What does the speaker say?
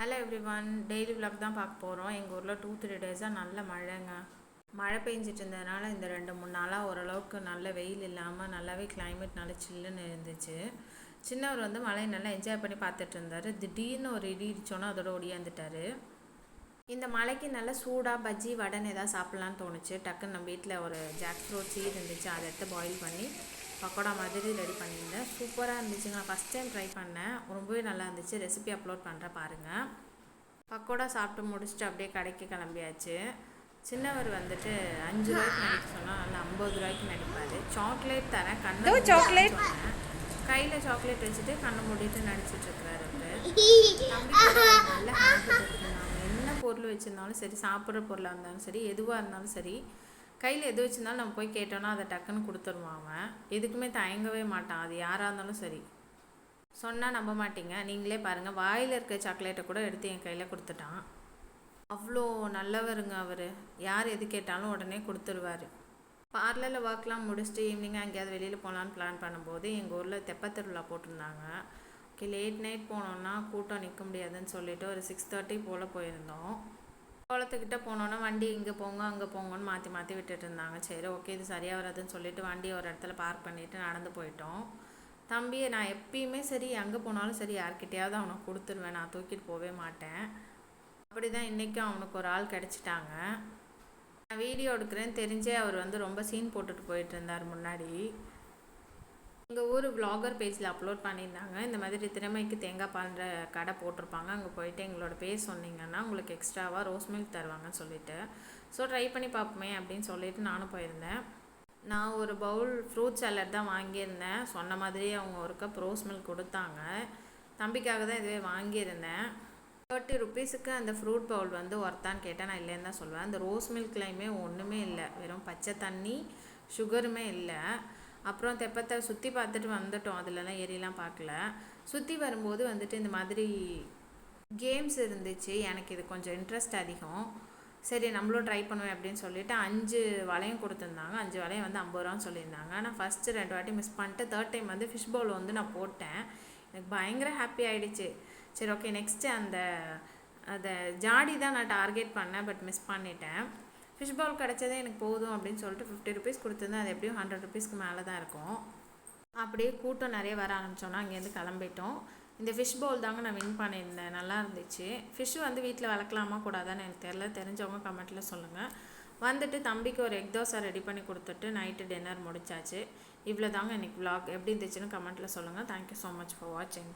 Hello everyone, daily vlog தான் பார்க்க போகிறோம். எங்கள் ஊரில் 2-3 டேஸாக நல்ல மழைங்க. மழை பெஞ்சிட்டு இருந்ததுனால இந்த 2-3 நாளாக ஓரளவுக்கு நல்ல வெயில் இல்லாமல் நல்லாவே கிளைமேட் நல்லா சில்லுன்னு இருந்துச்சு. சின்னவர் வந்து மழையை நல்லா என்ஜாய் பண்ணி பார்த்துட்டு இருந்தார். திடீர்னு ஒரு இடி இடிச்சோன்னா அதோட ஒடியாந்துட்டார். இந்த மழைக்கு நல்லா சூடாக பஜ்ஜி வடைன்னு எதாவது சாப்பிட்லான்னு தோணுச்சு. டக்குன்னு நம்ம வீட்டில் ஒரு ஜாக் ஃப்ரூட் சீட் இருந்துச்சு, அதை எடுத்து பாயில் பண்ணி பக்கோடா மாதிரி ரெடி பண்ணியிருந்தேன். சூப்பராக இருந்துச்சுங்க. நான் ஃபஸ்ட் டைம் ட்ரை பண்ணேன், ரொம்பவே நல்லா இருந்துச்சு. ரெசிபி அப்லோட் பண்ணுறேன் பாருங்கள். பக்கோடா சாப்பிட்டு முடிச்சுட்டு அப்படியே கடைக்கு கிளம்பியாச்சு. சின்னவர் வந்துட்டு 5 ரூபாய்க்கு நடிக்க சொன்னால் நல்லா 50 ரூபாய்க்கு நடிப்பார். சாக்லேட் தரேன், கண்ணு சாக்லேட் சொன்னேன். கையில் சாக்லேட் வச்சுட்டு கண்ணை மூடிட்டு நடிச்சிட்ருக்கிறாரு அவர். நல்ல ஹேபிட் இருக்குது. நாங்கள் என்ன பொருள் வச்சுருந்தாலும் சரி, சாப்பிட்ற பொருளாக இருந்தாலும் சரி, எதுவாக இருந்தாலும் சரி, கையில் எது வச்சுருந்தாலும் நம்ம போய் கேட்டோன்னா அதை டக்குன்னு கொடுத்துருவான். அவன் எதுக்குமே தயங்கவே மாட்டான். அது யாராக இருந்தாலும் சரி. சொன்னால் நம்ப மாட்டீங்க, நீங்களே பாருங்கள். வாயில் இருக்க சாக்லேட்டை கூட எடுத்து என் கையில் கொடுத்துட்டான். அவ்வளோ நல்லவருங்க அவர். யார் எது கேட்டாலும் உடனே கொடுத்துருவார். பார்லரில் ஒர்க்லாம் முடிச்சுட்டு ஈவினிங்காக எங்கேயாவது வெளியில் போகலான்னு பிளான் பண்ணும்போது எங்கள் ஊரில் தெப்பத் திருவிழா போட்டிருந்தாங்க. ஓகே, லேட் நைட் போனோன்னா கூட்டம் நிற்க முடியாதுன்னு சொல்லிவிட்டு ஒரு 6:30 போல் போயிருந்தோம். குளத்துக்கிட்ட போனோன்னா வண்டி இங்கே போங்க அங்கே போங்கன்னு மாற்றி மாற்றி விட்டுட்டு இருந்தாங்க. சரி, ஓகே, இது சரியாக வராதுன்னு சொல்லிட்டு வண்டியை ஒரு இடத்துல பார்க் பண்ணிவிட்டு நடந்து போயிட்டோம். தம்பியை நான் எப்பயுமே சரி, எங்கே போனாலும் சரி, யார்கிட்டையாவது அவனுக்கு கொடுத்துருவேன், நான் தூக்கிட்டு போகவே மாட்டேன். அப்படி தான் இன்றைக்கும் அவனுக்கு ஒரு ஆள் கிடச்சிட்டாங்க. நான் வீடியோ எடுக்கிறேன்னு தெரிஞ்சே அவர் வந்து ரொம்ப சீன் போட்டுட்டு போயிட்டு இருந்தார் முன்னாடி. எங்கள் ஊர் விலாகர் பேஜில் அப்லோட் பண்ணியிருந்தாங்க. இந்த மாதிரி திறமைக்கு தேங்காய் பால்ற கடை போட்டிருப்பாங்க. அங்கே போயிட்டு எங்களோட பேர் சொன்னீங்கன்னா உங்களுக்கு எக்ஸ்ட்ராவாக ரோஸ் மில்க் தருவாங்கன்னு சொல்லிட்டு, ஸோ ட்ரை பண்ணி பார்ப்போமே அப்படின்னு சொல்லிட்டு நானும் போயிருந்தேன். நான் ஒரு பவுல் ஃப்ரூட் சாலட் தான் வாங்கியிருந்தேன். சொன்ன மாதிரியே அவங்க ஒரு கப் ரோஸ் மில்க் கொடுத்தாங்க. தம்பிக்காக தான் இதுவே வாங்கியிருந்தேன். 30 rupeesக்கு அந்த ஃப்ரூட் பவுல் வந்து ஒர்த்தான்னு கேட்டால் நான் இல்லைன்னு தான் சொல்லுவேன். அந்த ரோஸ் மில்க்லையுமே ஒன்றுமே இல்லை, வெறும் பச்சை தண்ணி, சுகருமே இல்லை. அப்புறம் தெப்பத்தை சுற்றி பார்த்துட்டு வந்துட்டோம். அதிலலாம் ஏறிலாம் பார்க்கல. சுற்றி வரும்போது வந்துட்டு இந்த மாதிரி கேம்ஸ் இருந்துச்சு. எனக்கு இது கொஞ்சம் இன்ட்ரெஸ்ட் அதிகம். சரி, நம்மளும் ட்ரை பண்ணுவேன் அப்படின்னு சொல்லிட்டு 5 வளையம் கொடுத்துருந்தாங்க. 5 வளையம் வந்து 50 ரூபான்னு சொல்லியிருந்தாங்க. ஆனால் ஃபஸ்ட்டு 2 வாட்டி மிஸ் பண்ணிட்டு 3rd டைம் வந்து ஃபிஷ் பவுல் வந்து நான் போட்டேன். எனக்கு பயங்கர ஹாப்பி ஆகிடுச்சு. சரி, ஓகே, நெக்ஸ்ட்டு அந்த ஜாடி தான் நான் டார்கெட் பண்ணேன், பட் மிஸ் பண்ணிட்டேன். ஃபிஷ் பவுல் கிடச்சதே எனக்கு போதும் அப்படின்னு சொல்லிட்டு 50 rupees கொடுத்துருந்தேன். அது எப்படியும் 100 rupeesக்கு மேலே தான் இருக்கும். அப்படியே கூட்டம் நிறைய வர ஆரம்பித்தோன்னா அங்கேருந்து கிளம்பிட்டோம். இந்த ஃபிஷ் பவுல் தாங்க நான் வின் பண்ணியிருந்தேன். நல்லா இருந்துச்சு. ஃபிஷ்ஷு வந்து வீட்டில் வளர்க்கலாமா கூடாதான்னு எனக்கு தெரியல, தெரிஞ்சவங்க கமெண்ட்டில் சொல்லுங்கள். வந்துட்டு தம்பிக்கு ஒரு எக் தோசை ரெடி பண்ணி கொடுத்துட்டு நைட்டு டின்னர் முடிச்சாச்சு. இவ்வளோ தாங்க இன்றைக்கி vlog. எப்படி இருந்துச்சுன்னு கமெண்ட்டில் சொல்லுங்கள். தேங்க்யூ ஸோ மச் ஃபார் வாட்சிங்.